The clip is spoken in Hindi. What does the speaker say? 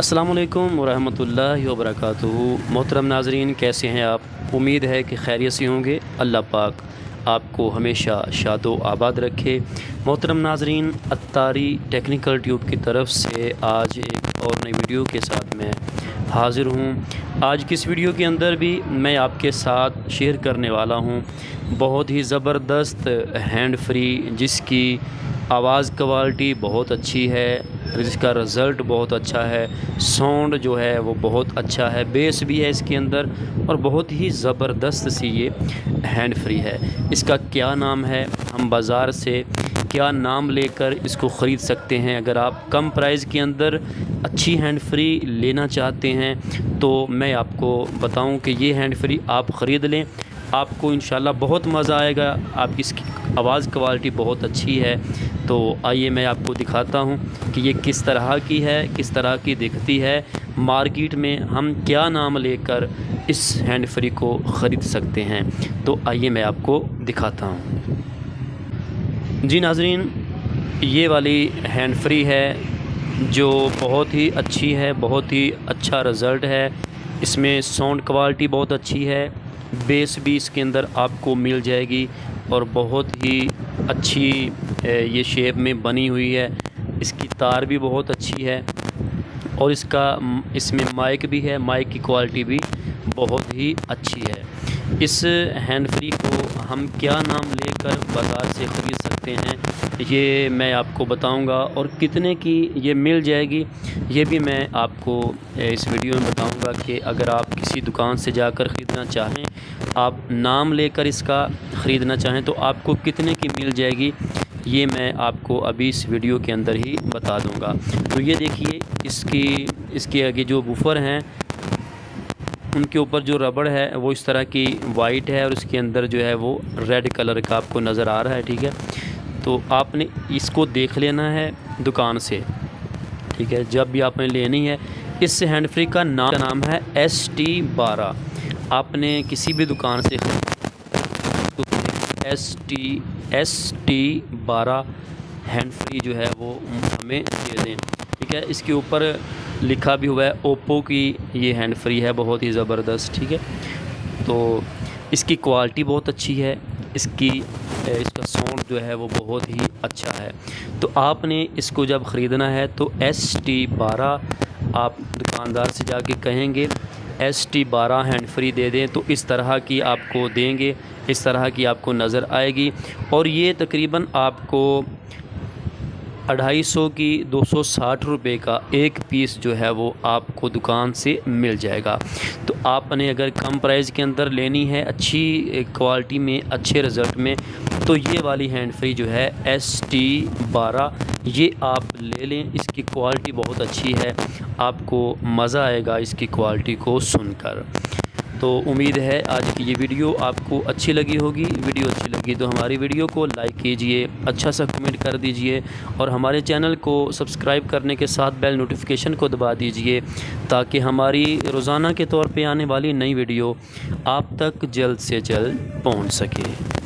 अस्सलामुअलैकुम वरहमतुल्लाहि वबरकातुहू। मोहतरम नाज़रीन, कैसे हैं आप? उम्मीद है कि खैरियत से होंगे। अल्लाह पाक आपको हमेशा शादो आबाद रखे। मोहतरम नाज़रीन, अत्तारी टेक्निकल ट्यूब की तरफ से आज एक और नई वीडियो के साथ मैं हाज़िर हूँ। आज की इस वीडियो के अंदर भी मैं आपके साथ शेयर करने वाला हूँ बहुत ही ज़बरदस्त हैंड फ्री, जिसकी आवाज़ क्वालिटी बहुत अच्छी है, जिसका रिज़ल्ट बहुत अच्छा है, साउंड जो है वो बहुत अच्छा है, बेस भी है इसके अंदर और बहुत ही ज़बरदस्त सी ये हैंड फ्री है। इसका क्या नाम है, हम बाज़ार से क्या नाम लेकर इसको ख़रीद सकते हैं? अगर आप कम प्राइस के अंदर अच्छी हैंड फ्री लेना चाहते हैं तो मैं आपको बताऊं कि ये हैंड फ्री आप ख़रीद लें, आपको इंशाल्लाह बहुत मज़ा आएगा। आपकी इसकी आवाज़ क्वालिटी बहुत अच्छी है। तो आइए मैं आपको दिखाता हूँ कि ये किस तरह की है, किस तरह की दिखती है। मार्केट में हम क्या नाम लेकर इस हैंड फ्री को ख़रीद सकते हैं, तो आइए मैं आपको दिखाता हूँ। जी नाज़रीन, ये वाली हैंड फ्री है जो बहुत ही अच्छी है, बहुत ही अच्छा रिज़ल्ट है। इसमें साउंड क्वालिटी बहुत अच्छी है, बेस भी इसके अंदर आपको मिल जाएगी और बहुत ही अच्छी ये शेप में बनी हुई है। इसकी तार भी बहुत अच्छी है और इसमें माइक भी है, माइक की क्वालिटी भी बहुत ही अच्छी है। इस हैंड फ्री को हम क्या नाम लेकर बाज़ार से ख़रीद सकते हैं, ये मैं आपको बताऊंगा और कितने की ये मिल जाएगी ये भी मैं आपको इस वीडियो में बताऊंगा कि अगर आप किसी दुकान से जाकर ख़रीदना चाहें, आप नाम लेकर इसका ख़रीदना चाहें तो आपको कितने की मिल जाएगी ये मैं आपको अभी इस वीडियो के अंदर ही बता दूंगा। तो ये देखिए, इसके आगे जो वूफ़र हैं उनके ऊपर जो रबड़ है वो इस तरह की वाइट है और इसके अंदर जो है वो रेड कलर का आपको नज़र आ रहा है। ठीक है, तो आपने इसको देख लेना है दुकान से। ठीक है, जब भी आपने लेनी है। इस हैंड फ्री का नाम है ST12। आपने किसी भी दुकान से ST12 हैंड फ्री जो है वो हमें दे दें। ठीक है, इसके ऊपर लिखा भी हुआ है ओप्पो की ये हैंड फ्री है, बहुत ही ज़बरदस्त। ठीक है, तो इसकी क्वालिटी बहुत अच्छी है, इसका साउंड जो है वो बहुत ही अच्छा है। तो आपने इसको जब ख़रीदना है तो ST12 आप दुकानदार से जाके कहेंगे ST12 हैंड फ्री दे दें, तो इस तरह की आपको देंगे, इस तरह की आपको नज़र आएगी और ये तकरीबन आपको 250 की 260 रुपये का एक पीस जो है वो आपको दुकान से मिल जाएगा। तो आपने अगर कम प्राइस के अंदर लेनी है, अच्छी क्वालिटी में, अच्छे रिज़ल्ट में, तो ये वाली हैंड फ्री जो है ST12 ये आप ले लें। इसकी क्वालिटी बहुत अच्छी है, आपको मज़ा आएगा इसकी क्वालिटी को सुनकर। तो उम्मीद है आज की ये वीडियो आपको अच्छी लगी होगी। वीडियो अच्छी लगी तो हमारी वीडियो को लाइक कीजिए, अच्छा सा कमेंट कर दीजिए और हमारे चैनल को सब्सक्राइब करने के साथ बेल नोटिफिकेशन को दबा दीजिए ताकि हमारी रोज़ाना के तौर पे आने वाली नई वीडियो आप तक जल्द से जल्द पहुंच सके।